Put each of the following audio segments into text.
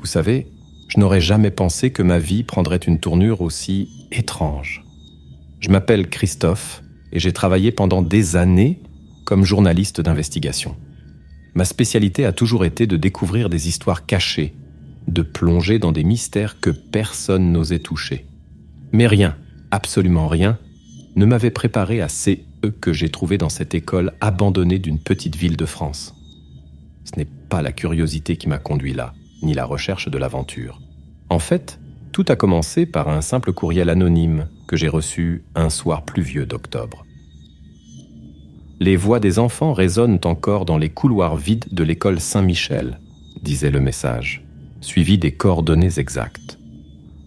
Vous savez, je n'aurais jamais pensé que ma vie prendrait une tournure aussi étrange. Je m'appelle Christophe et j'ai travaillé pendant des années comme journaliste d'investigation. Ma spécialité a toujours été de découvrir des histoires cachées, de plonger dans des mystères que personne n'osait toucher. Mais rien, absolument rien, ne m'avait préparé à ces que j'ai trouvés dans cette école abandonnée d'une petite ville de France. Ce n'est pas la curiosité qui m'a conduit là, ni la recherche de l'aventure. En fait, tout a commencé par un simple courriel anonyme que j'ai reçu un soir pluvieux d'octobre. Les voix des enfants résonnent encore dans les couloirs vides de l'école Saint-Michel, disait le message, suivi des coordonnées exactes.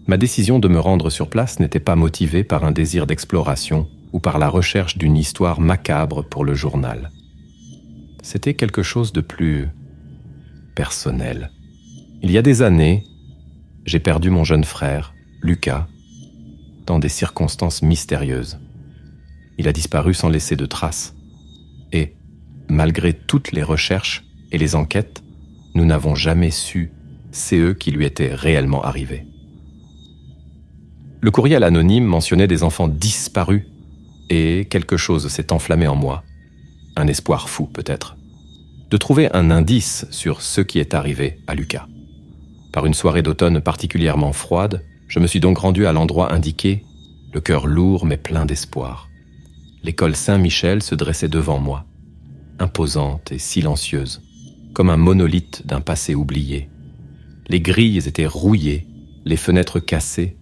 Ma décision de me rendre sur place n'était pas motivée par un désir d'exploration ou par la recherche d'une histoire macabre pour le journal. C'était quelque chose de plus personnel. Il y a des années, j'ai perdu mon jeune frère, Lucas, dans des circonstances mystérieuses. Il a disparu sans laisser de traces. Et, malgré toutes les recherches et les enquêtes, nous n'avons jamais su ce qui lui était réellement arrivé. Le courriel anonyme mentionnait des enfants disparus et quelque chose s'est enflammé en moi. Un espoir fou peut-être. De trouver un indice sur ce qui est arrivé à Lucas. Par une soirée d'automne particulièrement froide, je me suis donc rendu à l'endroit indiqué, le cœur lourd mais plein d'espoir. L'école Saint-Michel se dressait devant moi, imposante et silencieuse, comme un monolithe d'un passé oublié. Les grilles étaient rouillées, les fenêtres cassées,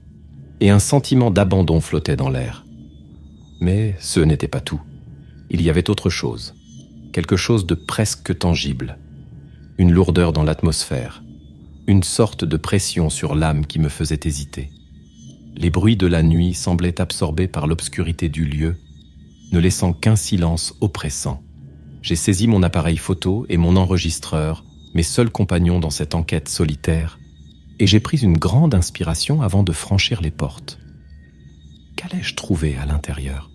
et un sentiment d'abandon flottait dans l'air. Mais ce n'était pas tout. Il y avait autre chose, quelque chose de presque tangible, une lourdeur dans l'atmosphère, une sorte de pression sur l'âme qui me faisait hésiter. Les bruits de la nuit semblaient absorbés par l'obscurité du lieu, ne laissant qu'un silence oppressant. J'ai saisi mon appareil photo et mon enregistreur, mes seuls compagnons dans cette enquête solitaire, et j'ai pris une grande inspiration avant de franchir les portes. Qu'allais-je trouver à l'intérieur ?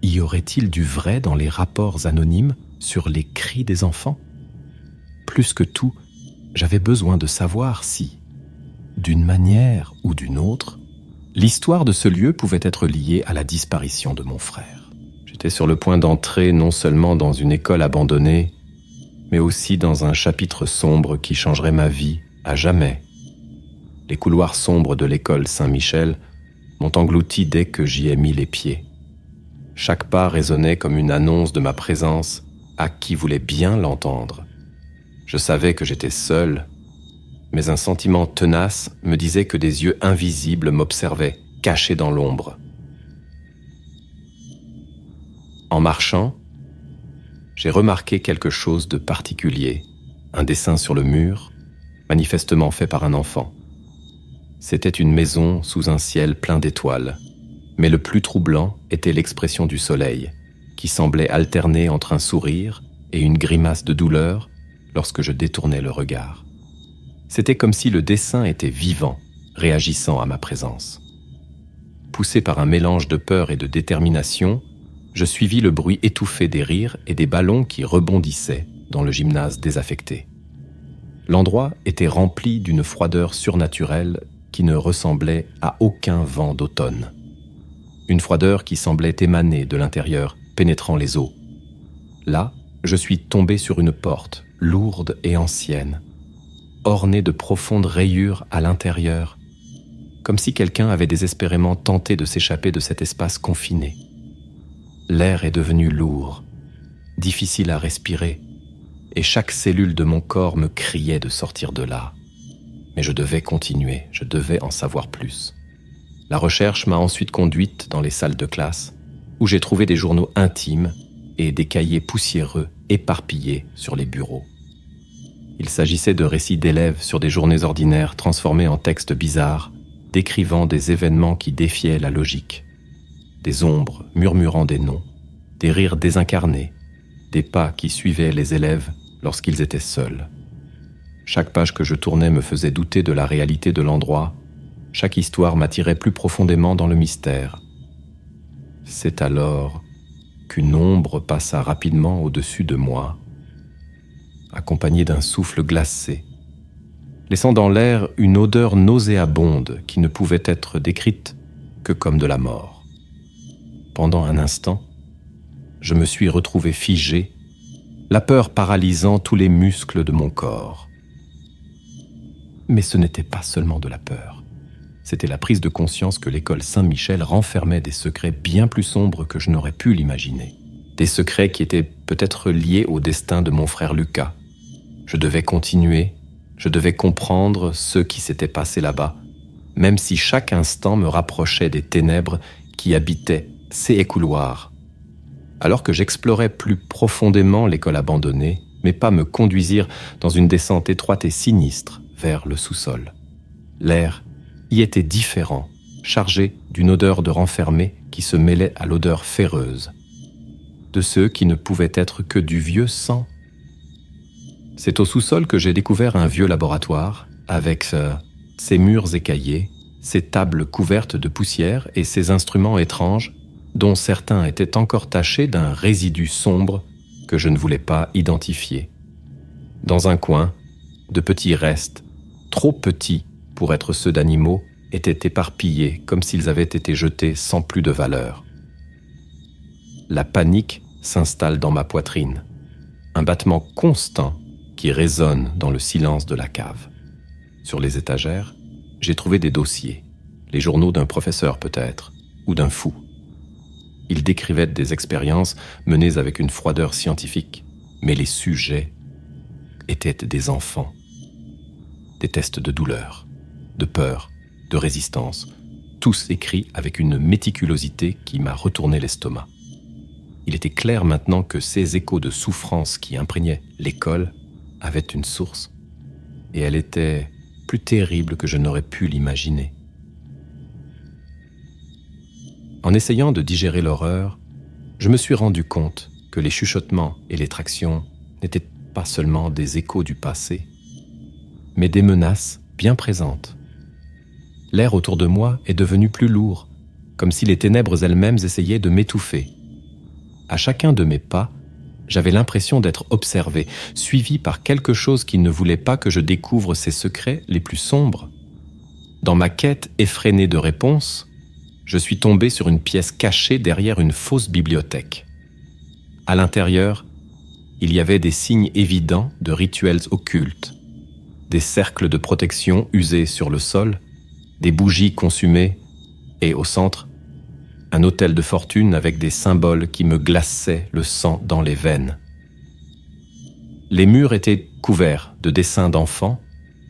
Y aurait-il du vrai dans les rapports anonymes sur les cris des enfants ? Plus que tout, j'avais besoin de savoir si, d'une manière ou d'une autre, l'histoire de ce lieu pouvait être liée à la disparition de mon frère. J'étais sur le point d'entrer non seulement dans une école abandonnée, mais aussi dans un chapitre sombre qui changerait ma vie à jamais. Les couloirs sombres de l'école Saint-Michel m'ont englouti dès que j'y ai mis les pieds. Chaque pas résonnait comme une annonce de ma présence à qui voulait bien l'entendre. Je savais que j'étais seul, mais un sentiment tenace me disait que des yeux invisibles m'observaient, cachés dans l'ombre. En marchant, j'ai remarqué quelque chose de particulier, un dessin sur le mur, manifestement fait par un enfant. C'était une maison sous un ciel plein d'étoiles, mais le plus troublant était l'expression du soleil, qui semblait alterner entre un sourire et une grimace de douleur lorsque je détournais le regard. C'était comme si le dessin était vivant, réagissant à ma présence. Poussé par un mélange de peur et de détermination, je suivis le bruit étouffé des rires et des ballons qui rebondissaient dans le gymnase désaffecté. L'endroit était rempli d'une froideur surnaturelle qui ne ressemblait à aucun vent d'automne. Une froideur qui semblait émaner de l'intérieur, pénétrant les os. Là, je suis tombé sur une porte, lourde et ancienne, ornée de profondes rayures à l'intérieur, comme si quelqu'un avait désespérément tenté de s'échapper de cet espace confiné. L'air est devenu lourd, difficile à respirer, et chaque cellule de mon corps me criait de sortir de là. Mais je devais continuer, je devais en savoir plus. La recherche m'a ensuite conduite dans les salles de classe, où j'ai trouvé des journaux intimes et des cahiers poussiéreux éparpillés sur les bureaux. Il s'agissait de récits d'élèves sur des journées ordinaires transformés en textes bizarres, décrivant des événements qui défiaient la logique. Des ombres murmurant des noms, des rires désincarnés, des pas qui suivaient les élèves lorsqu'ils étaient seuls. Chaque page que je tournais me faisait douter de la réalité de l'endroit. Chaque histoire m'attirait plus profondément dans le mystère. C'est alors qu'une ombre passa rapidement au-dessus de moi, accompagnée d'un souffle glacé, laissant dans l'air une odeur nauséabonde qui ne pouvait être décrite que comme de la mort. Pendant un instant, je me suis retrouvé figé, la peur paralysant tous les muscles de mon corps. Mais ce n'était pas seulement de la peur. C'était la prise de conscience que l'école Saint-Michel renfermait des secrets bien plus sombres que je n'aurais pu l'imaginer. Des secrets qui étaient peut-être liés au destin de mon frère Lucas. Je devais continuer, je devais comprendre ce qui s'était passé là-bas, même si chaque instant me rapprochait des ténèbres qui habitaient ces couloirs. Alors que j'explorais plus profondément l'école abandonnée, mes pas me conduisirent dans une descente étroite et sinistre vers le sous-sol. L'air y était différent, chargé d'une odeur de renfermé qui se mêlait à l'odeur féreuse, de ceux qui ne pouvaient être que du vieux sang. C'est au sous-sol que j'ai découvert un vieux laboratoire, avec ses murs écaillés, ses tables couvertes de poussière et ses instruments étranges, dont certains étaient encore tachés d'un résidu sombre que je ne voulais pas identifier. Dans un coin, de petits restes, trop petits pour être ceux d'animaux, étaient éparpillés comme s'ils avaient été jetés sans plus de valeur. La panique s'installe dans ma poitrine, un battement constant qui résonne dans le silence de la cave. Sur les étagères, j'ai trouvé des dossiers, les journaux d'un professeur peut-être, ou d'un fou. Ils décrivaient des expériences menées avec une froideur scientifique, mais les sujets étaient des enfants. Des tests de douleur, de peur, de résistance, tous écrits avec une méticulosité qui m'a retourné l'estomac. Il était clair maintenant que ces échos de souffrance qui imprégnaient l'école avaient une source, et elle était plus terrible que je n'aurais pu l'imaginer. En essayant de digérer l'horreur, je me suis rendu compte que les chuchotements et les tractions n'étaient pas seulement des échos du passé, mais des menaces bien présentes. L'air autour de moi est devenu plus lourd, comme si les ténèbres elles-mêmes essayaient de m'étouffer. À chacun de mes pas, j'avais l'impression d'être observé, suivi par quelque chose qui ne voulait pas que je découvre ses secrets les plus sombres. Dans ma quête effrénée de réponses, je suis tombé sur une pièce cachée derrière une fausse bibliothèque. À l'intérieur, il y avait des signes évidents de rituels occultes, des cercles de protection usés sur le sol, des bougies consumées et, au centre, un autel de fortune avec des symboles qui me glaçaient le sang dans les veines. Les murs étaient couverts de dessins d'enfants,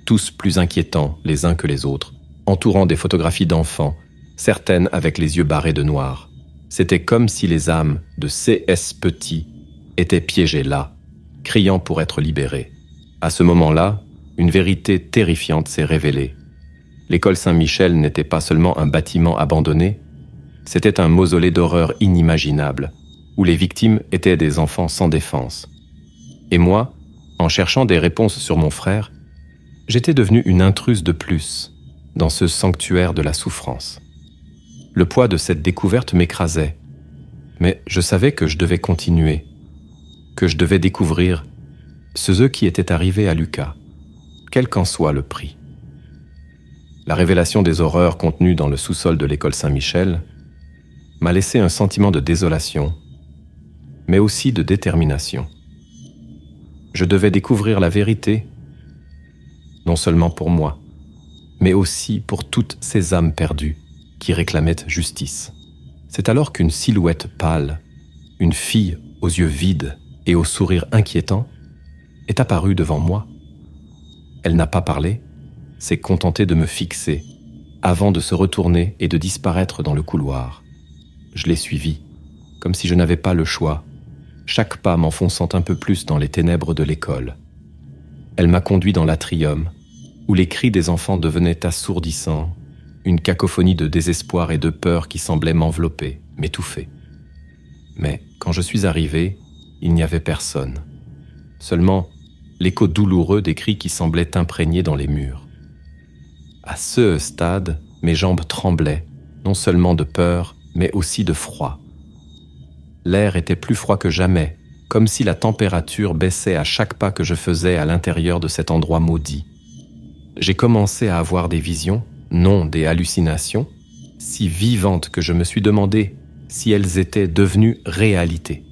tous plus inquiétants les uns que les autres, entourant des photographies d'enfants, certaines avec les yeux barrés de noir. C'était comme si les âmes de C.S. Petit étaient piégées là, criant pour être libérées. À ce moment-là, une vérité terrifiante s'est révélée. L'école Saint-Michel n'était pas seulement un bâtiment abandonné, c'était un mausolée d'horreur inimaginable, où les victimes étaient des enfants sans défense. Et moi, en cherchant des réponses sur mon frère, j'étais devenue une intruse de plus dans ce sanctuaire de la souffrance. Le poids de cette découverte m'écrasait, mais je savais que je devais continuer, que je devais découvrir ce qui était arrivé à Lucas, quel qu'en soit le prix. La révélation des horreurs contenues dans le sous-sol de l'école Saint-Michel m'a laissé un sentiment de désolation, mais aussi de détermination. Je devais découvrir la vérité, non seulement pour moi, mais aussi pour toutes ces âmes perdues qui réclamaient justice. C'est alors qu'une silhouette pâle, une fille aux yeux vides et au sourire inquiétant, est apparue devant moi. Elle n'a pas parlé, s'est contentée de me fixer, avant de se retourner et de disparaître dans le couloir. Je l'ai suivie, comme si je n'avais pas le choix, chaque pas m'enfonçant un peu plus dans les ténèbres de l'école. Elle m'a conduit dans l'atrium, où les cris des enfants devenaient assourdissants, une cacophonie de désespoir et de peur qui semblait m'envelopper, m'étouffer. Mais quand je suis arrivé, il n'y avait personne. Seulement l'écho douloureux des cris qui semblaient imprégnés dans les murs. À ce stade, mes jambes tremblaient, non seulement de peur, mais aussi de froid. L'air était plus froid que jamais, comme si la température baissait à chaque pas que je faisais à l'intérieur de cet endroit maudit. j'ai commencé à avoir des visions, non des hallucinations, si vivantes que je me suis demandé si elles étaient devenues réalité.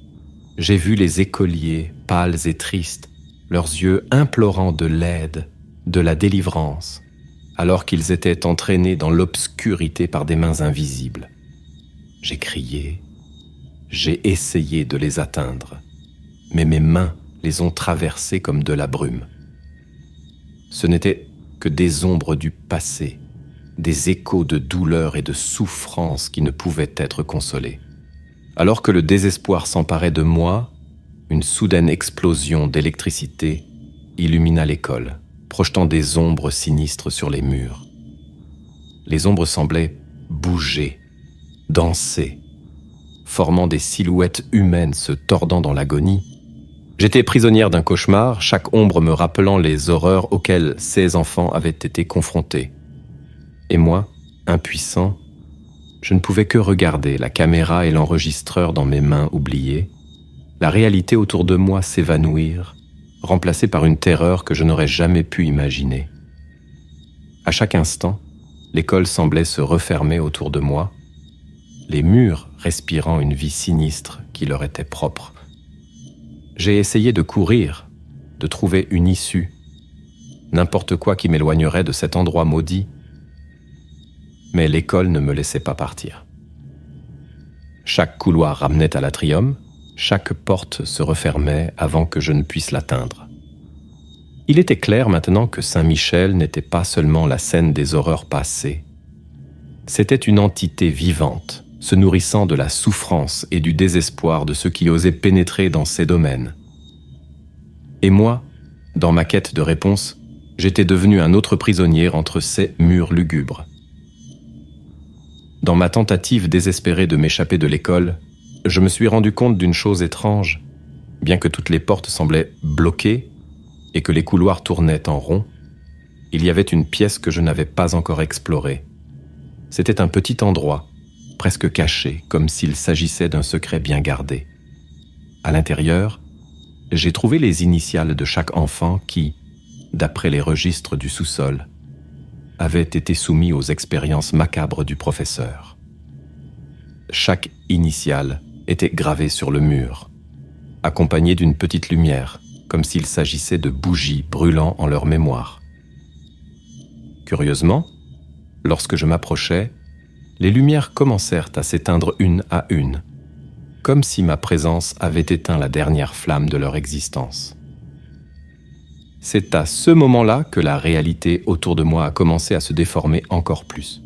J'ai vu les écoliers, pâles et tristes, leurs yeux implorant de l'aide, de la délivrance, alors qu'ils étaient entraînés dans l'obscurité par des mains invisibles. J'ai crié, j'ai essayé de les atteindre, mais mes mains les ont traversés comme de la brume. Ce n'étaient que des ombres du passé, des échos de douleur et de souffrance qui ne pouvaient être consolés. Alors que le désespoir s'emparait de moi, une soudaine explosion d'électricité illumina l'école, projetant des ombres sinistres sur les murs. Les ombres semblaient bouger, danser, formant des silhouettes humaines se tordant dans l'agonie. J'étais prisonnière d'un cauchemar, chaque ombre me rappelant les horreurs auxquelles ces enfants avaient été confrontés. Et moi, impuissant, je ne pouvais que regarder la caméra et l'enregistreur dans mes mains oubliées, la réalité autour de moi s'évanouir, remplacée par une terreur que je n'aurais jamais pu imaginer. À chaque instant, l'école semblait se refermer autour de moi, les murs respirant une vie sinistre qui leur était propre. J'ai essayé de courir, de trouver une issue, n'importe quoi qui m'éloignerait de cet endroit maudit, mais l'école ne me laissait pas partir. Chaque couloir ramenait à l'atrium, chaque porte se refermait avant que je ne puisse l'atteindre. Il était clair maintenant que Saint-Michel n'était pas seulement la scène des horreurs passées. C'était une entité vivante, se nourrissant de la souffrance et du désespoir de ceux qui osaient pénétrer dans ces domaines. Et moi, dans ma quête de réponse, j'étais devenu un autre prisonnier entre ces murs lugubres. Dans ma tentative désespérée de m'échapper de l'école, je me suis rendu compte d'une chose étrange. Bien que toutes les portes semblaient bloquées et que les couloirs tournaient en rond, il y avait une pièce que je n'avais pas encore explorée. C'était un petit endroit, presque caché, comme s'il s'agissait d'un secret bien gardé. À l'intérieur, j'ai trouvé les initiales de chaque enfant qui, d'après les registres du sous-sol, avait été soumis aux expériences macabres du professeur. Chaque initiale était gravée sur le mur, accompagnée d'une petite lumière, comme s'il s'agissait de bougies brûlant en leur mémoire. Curieusement, lorsque je m'approchais, les lumières commencèrent à s'éteindre une à une, comme si ma présence avait éteint la dernière flamme de leur existence. C'est à ce moment-là que la réalité autour de moi a commencé à se déformer encore plus.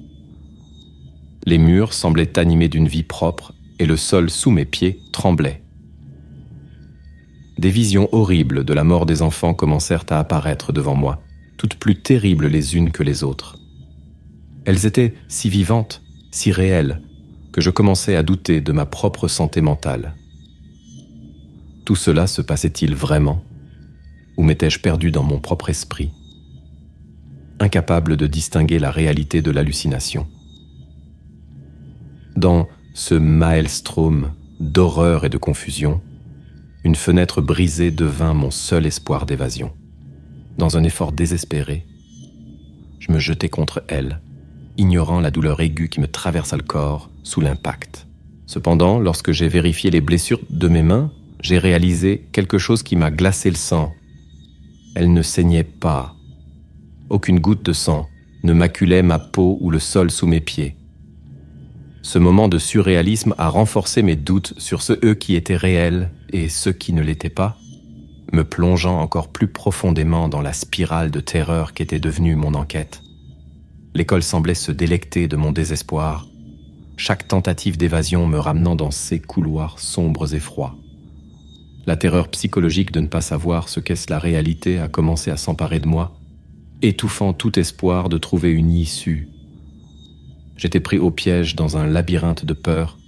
Les murs semblaient animés d'une vie propre et le sol sous mes pieds tremblait. Des visions horribles de la mort des enfants commencèrent à apparaître devant moi, toutes plus terribles les unes que les autres. Elles étaient si vivantes, si réelles, que je commençais à douter de ma propre santé mentale. Tout cela se passait-il vraiment ? Ou m'étais-je perdu dans mon propre esprit, incapable de distinguer la réalité de l'hallucination ? Dans ce maelstrom d'horreur et de confusion, une fenêtre brisée devint mon seul espoir d'évasion. Dans un effort désespéré, je me jetai contre elle, ignorant la douleur aiguë qui me traversa le corps sous l'impact. Cependant, lorsque j'ai vérifié les blessures de mes mains, j'ai réalisé quelque chose qui m'a glacé le sang. Elle ne saignait pas. Aucune goutte de sang ne maculait ma peau ou le sol sous mes pieds. Ce moment de surréalisme a renforcé mes doutes sur ceux qui étaient réels et ceux qui ne l'étaient pas, me plongeant encore plus profondément dans la spirale de terreur qu'était devenue mon enquête. L'école semblait se délecter de mon désespoir, chaque tentative d'évasion me ramenant dans ces couloirs sombres et froids. La terreur psychologique de ne pas savoir ce qu'est la réalité a commencé à s'emparer de moi, étouffant tout espoir de trouver une issue. J'étais pris au piège dans un labyrinthe de peur,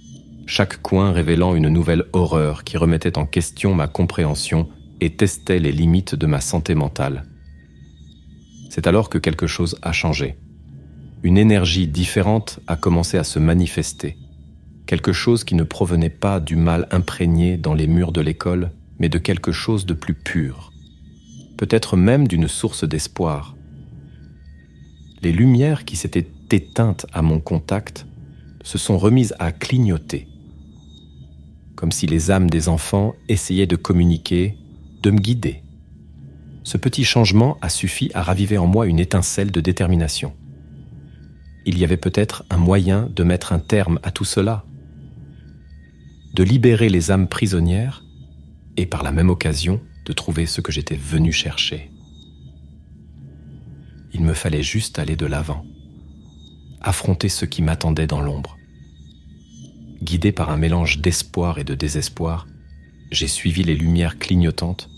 chaque coin révélant une nouvelle horreur qui remettait en question ma compréhension et testait les limites de ma santé mentale. C'est alors que quelque chose a changé. Une énergie différente a commencé à se manifester. Quelque chose qui ne provenait pas du mal imprégné dans les murs de l'école, mais de quelque chose de plus pur. Peut-être même d'une source d'espoir. les lumières qui s'étaient éteintes à mon contact se sont remises à clignoter, comme si les âmes des enfants essayaient de communiquer, de me guider. Ce petit changement a suffi à raviver en moi une étincelle de détermination. Il y avait peut-être un moyen de mettre un terme à tout cela, de libérer les âmes prisonnières et par la même occasion de trouver ce que j'étais venu chercher. Il me fallait juste aller de l'avant, affronter ce qui m'attendait dans l'ombre. Guidé par un mélange d'espoir et de désespoir, j'ai suivi les lumières clignotantes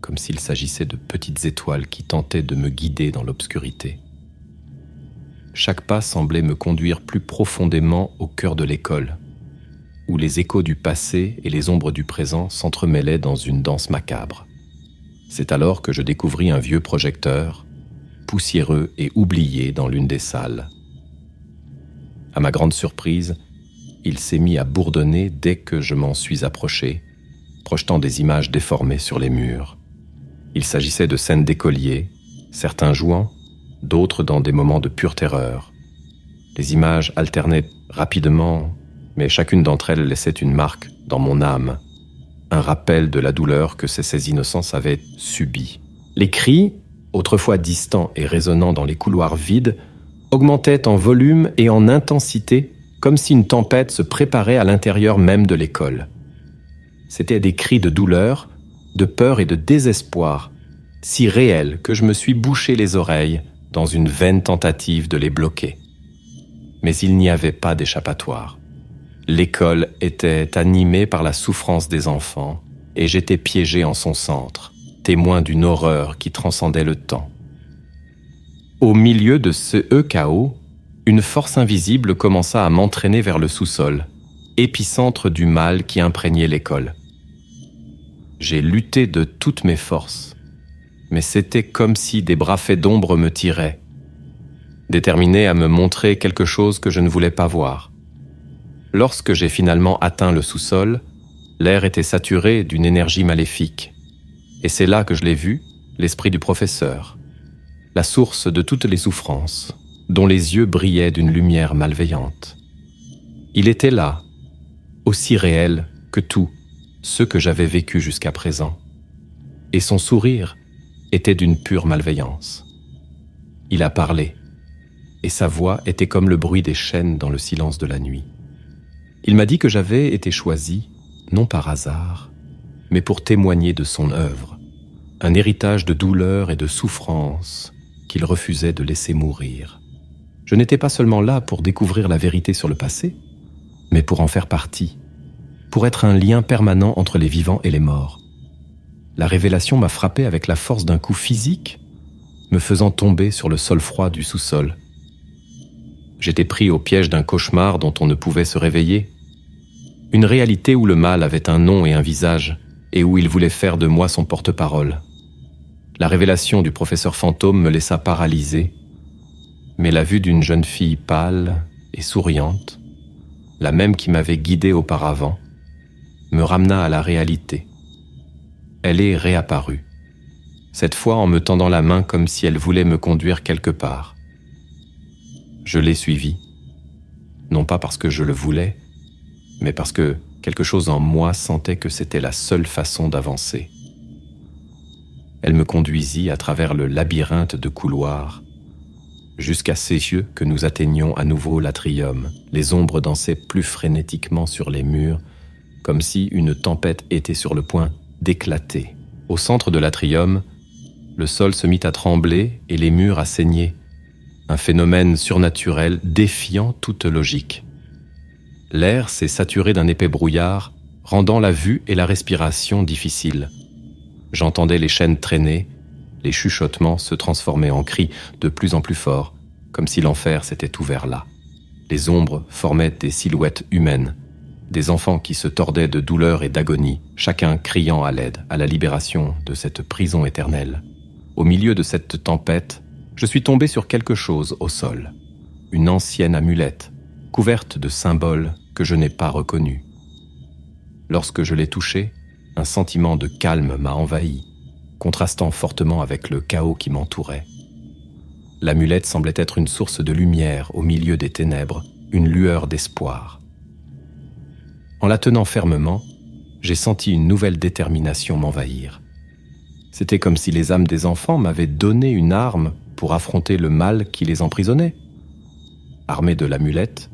comme s'il s'agissait de petites étoiles qui tentaient de me guider dans l'obscurité. Chaque pas semblait me conduire plus profondément au cœur de l'école, où les échos du passé et les ombres du présent s'entremêlaient dans une danse macabre. C'est alors que je découvris un vieux projecteur, poussiéreux et oublié dans l'une des salles. À ma grande surprise, il s'est mis à bourdonner dès que je m'en suis approché, projetant des images déformées sur les murs. Il s'agissait de scènes d'écoliers, certains jouant, d'autres dans des moments de pure terreur. Les images alternaient rapidement, mais chacune d'entre elles laissait une marque dans mon âme, un rappel de la douleur que ces innocences avaient subie. Les cris, autrefois distants et résonnants dans les couloirs vides, augmentaient en volume et en intensité, comme si une tempête se préparait à l'intérieur même de l'école. C'étaient des cris de douleur, de peur et de désespoir, si réels que je me suis bouché les oreilles dans une vaine tentative de les bloquer. Mais il n'y avait pas d'échappatoire. L'école était animée par la souffrance des enfants et j'étais piégé en son centre, témoin d'une horreur qui transcendait le temps. Au milieu de ce chaos, une force invisible commença à m'entraîner vers le sous-sol, épicentre du mal qui imprégnait l'école. J'ai lutté de toutes mes forces, mais c'était comme si des bras faits d'ombre me tiraient, déterminés à me montrer quelque chose que je ne voulais pas voir. Lorsque j'ai finalement atteint le sous-sol, l'air était saturé d'une énergie maléfique, et c'est là que je l'ai vu, l'esprit du professeur, la source de toutes les souffrances, dont les yeux brillaient d'une lumière malveillante. Il était là, aussi réel que tout ce que j'avais vécu jusqu'à présent, et son sourire était d'une pure malveillance. Il a parlé, et sa voix était comme le bruit des chaînes dans le silence de la nuit. Il m'a dit que j'avais été choisi, non par hasard, mais pour témoigner de son œuvre, un héritage de douleur et de souffrance qu'il refusait de laisser mourir. Je n'étais pas seulement là pour découvrir la vérité sur le passé, mais pour en faire partie, pour être un lien permanent entre les vivants et les morts. La révélation m'a frappé avec la force d'un coup physique, me faisant tomber sur le sol froid du sous-sol. J'étais pris au piège d'un cauchemar dont on ne pouvait se réveiller, une réalité où le mal avait un nom et un visage, et où il voulait faire de moi son porte-parole. La révélation du professeur fantôme me laissa paralysé, mais la vue d'une jeune fille pâle et souriante, la même qui m'avait guidé auparavant, me ramena à la réalité. Elle est réapparue, cette fois en me tendant la main comme si elle voulait me conduire quelque part. Je l'ai suivie, non pas parce que je le voulais, mais parce que quelque chose en moi sentait que c'était la seule façon d'avancer. Elle me conduisit à travers le labyrinthe de couloirs, jusqu'à ses yeux que nous atteignions à nouveau l'atrium. Les ombres dansaient plus frénétiquement sur les murs, comme si une tempête était sur le point d'éclater. Au centre de l'atrium, le sol se mit à trembler et les murs à saigner, un phénomène surnaturel défiant toute logique. L'air s'est saturé d'un épais brouillard, rendant la vue et la respiration difficiles. J'entendais les chaînes traîner, les chuchotements se transformaient en cris de plus en plus forts, comme si l'enfer s'était ouvert là. Les ombres formaient des silhouettes humaines, des enfants qui se tordaient de douleur et d'agonie, chacun criant à l'aide, à la libération de cette prison éternelle. Au milieu de cette tempête, je suis tombé sur quelque chose au sol, une ancienne amulette, couverte de symboles que je n'ai pas reconnus. Lorsque je l'ai touchée, un sentiment de calme m'a envahi, contrastant fortement avec le chaos qui m'entourait. L'amulette semblait être une source de lumière au milieu des ténèbres, une lueur d'espoir. En la tenant fermement, j'ai senti une nouvelle détermination m'envahir. C'était comme si les âmes des enfants m'avaient donné une arme pour affronter le mal qui les emprisonnait. Armé de l'amulette,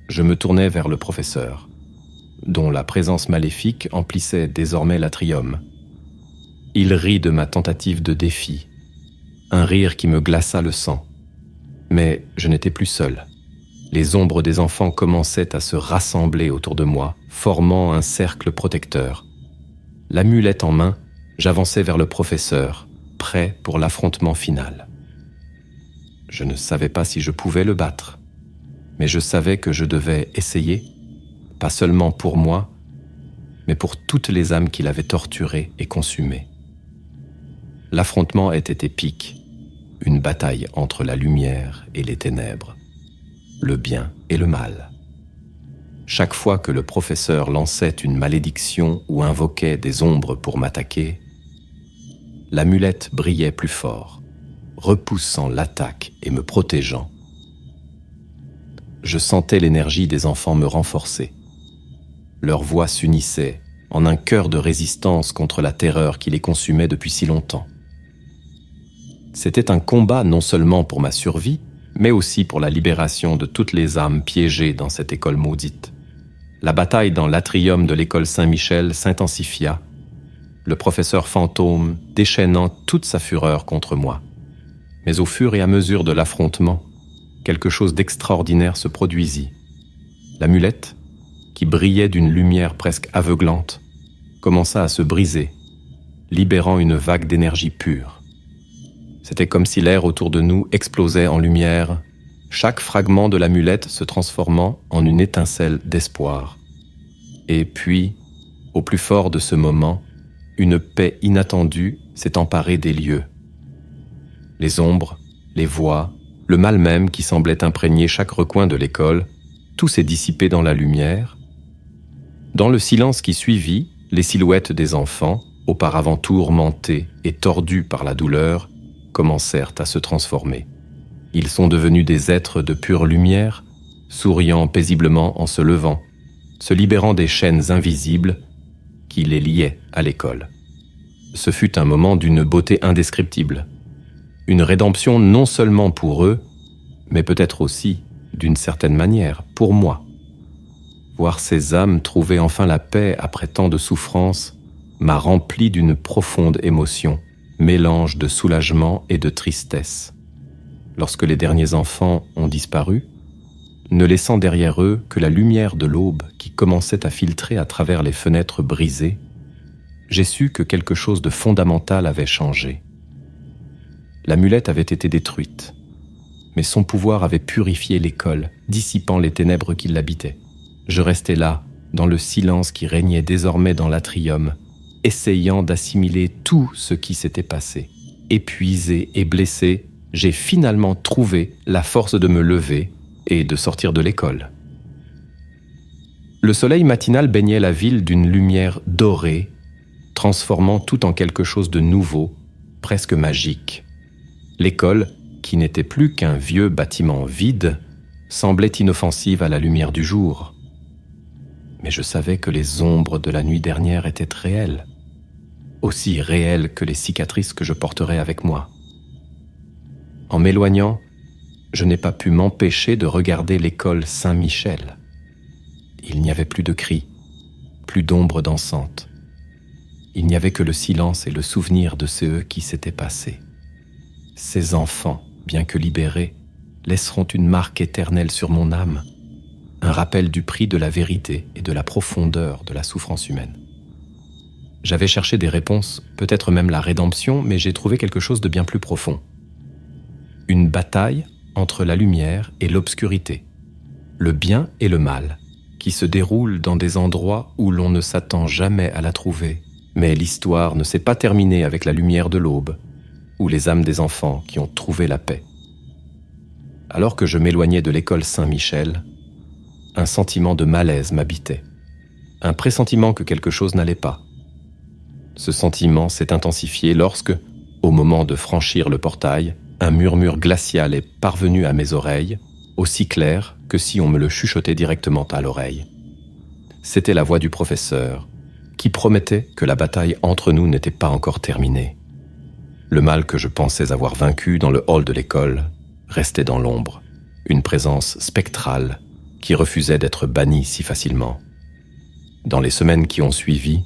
je me tournai vers le professeur, dont la présence maléfique emplissait désormais l'atrium. Il rit de ma tentative de défi, un rire qui me glaça le sang. Mais je n'étais plus seul. Les ombres des enfants commençaient à se rassembler autour de moi, formant un cercle protecteur. L'amulette en main, j'avançais vers le professeur, prêt pour l'affrontement final. Je ne savais pas si je pouvais le battre, mais je savais que je devais essayer, pas seulement pour moi, mais pour toutes les âmes qu'il avait torturées et consumées. L'affrontement était épique, une bataille entre la lumière et les ténèbres, le bien et le mal. Chaque fois que le professeur lançait une malédiction ou invoquait des ombres pour m'attaquer, l'amulette brillait plus fort, repoussant l'attaque et me protégeant. Je sentais l'énergie des enfants me renforcer. Leurs voix s'unissaient en un chœur de résistance contre la terreur qui les consumait depuis si longtemps. C'était un combat non seulement pour ma survie, mais aussi pour la libération de toutes les âmes piégées dans cette école maudite. La bataille dans l'atrium de l'école Saint-Michel s'intensifia, le professeur fantôme déchaînant toute sa fureur contre moi. Mais au fur et à mesure de l'affrontement, quelque chose d'extraordinaire se produisit. L'amulette, qui brillait d'une lumière presque aveuglante, commença à se briser, libérant une vague d'énergie pure. C'était comme si l'air autour de nous explosait en lumière, chaque fragment de l'amulette se transformant en une étincelle d'espoir. Et puis, au plus fort de ce moment, une paix inattendue s'est emparée des lieux. Les ombres, les voix, le mal même qui semblait imprégner chaque recoin de l'école, tout s'est dissipé dans la lumière. Dans le silence qui suivit, les silhouettes des enfants, auparavant tourmentés et tordus par la douleur, commencèrent à se transformer. Ils sont devenus des êtres de pure lumière, souriant paisiblement en se levant, se libérant des chaînes invisibles qui les liaient à l'école. Ce fut un moment d'une beauté indescriptible, une rédemption non seulement pour eux, mais peut-être aussi, d'une certaine manière, pour moi. Voir ces âmes trouver enfin la paix après tant de souffrances m'a rempli d'une profonde émotion, mélange de soulagement et de tristesse. Lorsque les derniers enfants ont disparu, ne laissant derrière eux que la lumière de l'aube qui commençait à filtrer à travers les fenêtres brisées, j'ai su que quelque chose de fondamental avait changé. L'amulette avait été détruite, mais son pouvoir avait purifié l'école, dissipant les ténèbres qui l'habitaient. Je restais là, dans le silence qui régnait désormais dans l'atrium, essayant d'assimiler tout ce qui s'était passé. Épuisé et blessé, j'ai finalement trouvé la force de me lever et de sortir de l'école. Le soleil matinal baignait la ville d'une lumière dorée, transformant tout en quelque chose de nouveau, presque magique. L'école, qui n'était plus qu'un vieux bâtiment vide, semblait inoffensive à la lumière du jour. Mais je savais que les ombres de la nuit dernière étaient réelles, aussi réelles que les cicatrices que je porterais avec moi. En m'éloignant, je n'ai pas pu m'empêcher de regarder l'école Saint-Michel. Il n'y avait plus de cris, plus d'ombres dansantes. Il n'y avait que le silence et le souvenir de ce qui s'était passé. Ces enfants, bien que libérés, laisseront une marque éternelle sur mon âme, un rappel du prix de la vérité et de la profondeur de la souffrance humaine. J'avais cherché des réponses, peut-être même la rédemption, mais j'ai trouvé quelque chose de bien plus profond. Une bataille entre la lumière et l'obscurité, le bien et le mal, qui se déroule dans des endroits où l'on ne s'attend jamais à la trouver. Mais l'histoire ne s'est pas terminée avec la lumière de l'aube, ou les âmes des enfants qui ont trouvé la paix. Alors que je m'éloignais de l'école Saint-Michel, un sentiment de malaise m'habitait, un pressentiment que quelque chose n'allait pas. Ce sentiment s'est intensifié lorsque, au moment de franchir le portail, un murmure glacial est parvenu à mes oreilles, aussi clair que si on me le chuchotait directement à l'oreille. C'était la voix du professeur, qui promettait que la bataille entre nous n'était pas encore terminée. Le mal que je pensais avoir vaincu dans le hall de l'école restait dans l'ombre, une présence spectrale qui refusait d'être bannie si facilement. Dans les semaines qui ont suivi,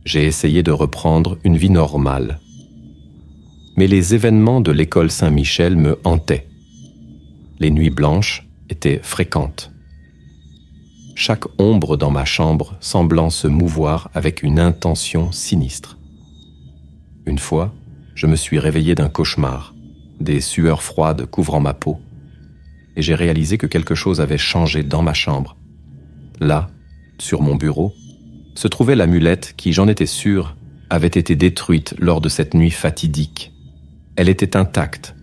j'ai essayé de reprendre une vie normale. Mais les événements de l'école Saint-Michel me hantaient. Les nuits blanches étaient fréquentes. Chaque ombre dans ma chambre semblant se mouvoir avec une intention sinistre. Une fois, je me suis réveillé d'un cauchemar, des sueurs froides couvrant ma peau, et j'ai réalisé que quelque chose avait changé dans ma chambre. Là, sur mon bureau, se trouvait l'amulette qui, j'en étais sûr, avait été détruite lors de cette nuit fatidique. Elle était intacte,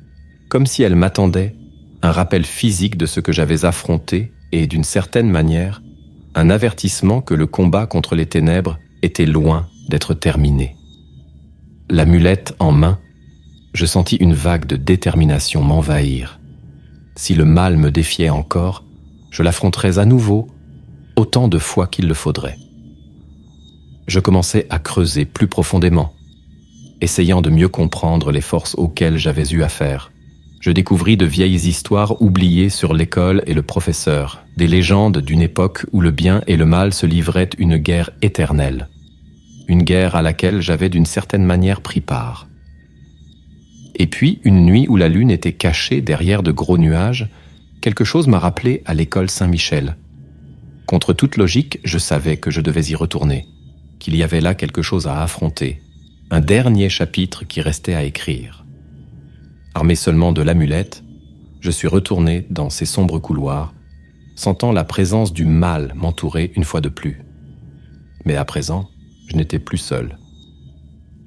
comme si elle m'attendait, un rappel physique de ce que j'avais affronté et, d'une certaine manière, un avertissement que le combat contre les ténèbres était loin d'être terminé. L'amulette en main, je sentis une vague de détermination m'envahir. Si le mal me défiait encore, je l'affronterais à nouveau, autant de fois qu'il le faudrait. Je commençais à creuser plus profondément, essayant de mieux comprendre les forces auxquelles j'avais eu affaire. Je découvris de vieilles histoires oubliées sur l'école et le professeur, des légendes d'une époque où le bien et le mal se livraient une guerre éternelle, une guerre à laquelle j'avais d'une certaine manière pris part. Et puis, une nuit où la lune était cachée derrière de gros nuages, quelque chose m'a rappelé à l'école Saint-Michel. Contre toute logique, je savais que je devais y retourner, qu'il y avait là quelque chose à affronter, un dernier chapitre qui restait à écrire. Armé seulement de l'amulette, je suis retourné dans ces sombres couloirs, sentant la présence du mal m'entourer une fois de plus. Mais à présent, je n'étais plus seul.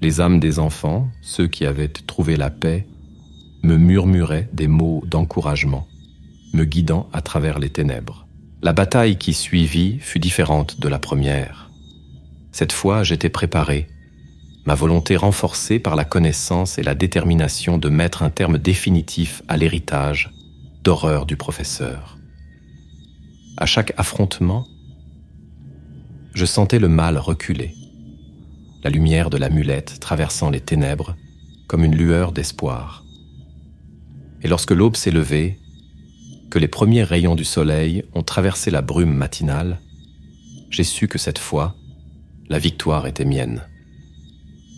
Les âmes des enfants, ceux qui avaient trouvé la paix, me murmuraient des mots d'encouragement, me guidant à travers les ténèbres. La bataille qui suivit fut différente de la première. Cette fois, j'étais préparé, ma volonté renforcée par la connaissance et la détermination de mettre un terme définitif à l'héritage d'horreur du professeur. À chaque affrontement, je sentais le mal reculer, la lumière de l'amulette traversant les ténèbres comme une lueur d'espoir. Et lorsque l'aube s'est levée, que les premiers rayons du soleil ont traversé la brume matinale, j'ai su que cette fois, la victoire était mienne.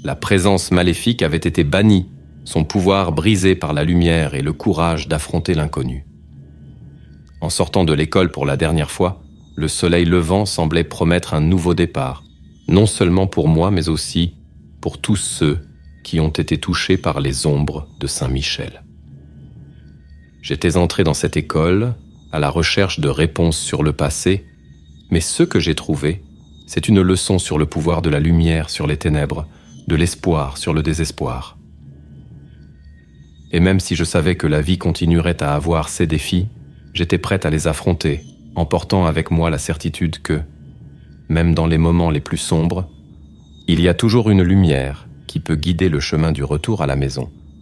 La présence maléfique avait été bannie, son pouvoir brisé par la lumière et le courage d'affronter l'inconnu. En sortant de l'école pour la dernière fois, le soleil levant semblait promettre un nouveau départ, non seulement pour moi, mais aussi pour tous ceux qui ont été touchés par les ombres de Saint-Michel. J'étais entré dans cette école à la recherche de réponses sur le passé, mais ce que j'ai trouvé, c'est une leçon sur le pouvoir de la lumière sur les ténèbres, de l'espoir sur le désespoir. Et même si je savais que la vie continuerait à avoir ses défis, j'étais prêt à les affronter, en portant avec moi la certitude que, même dans les moments les plus sombres, il y a toujours une lumière qui peut guider le chemin du retour à la maison.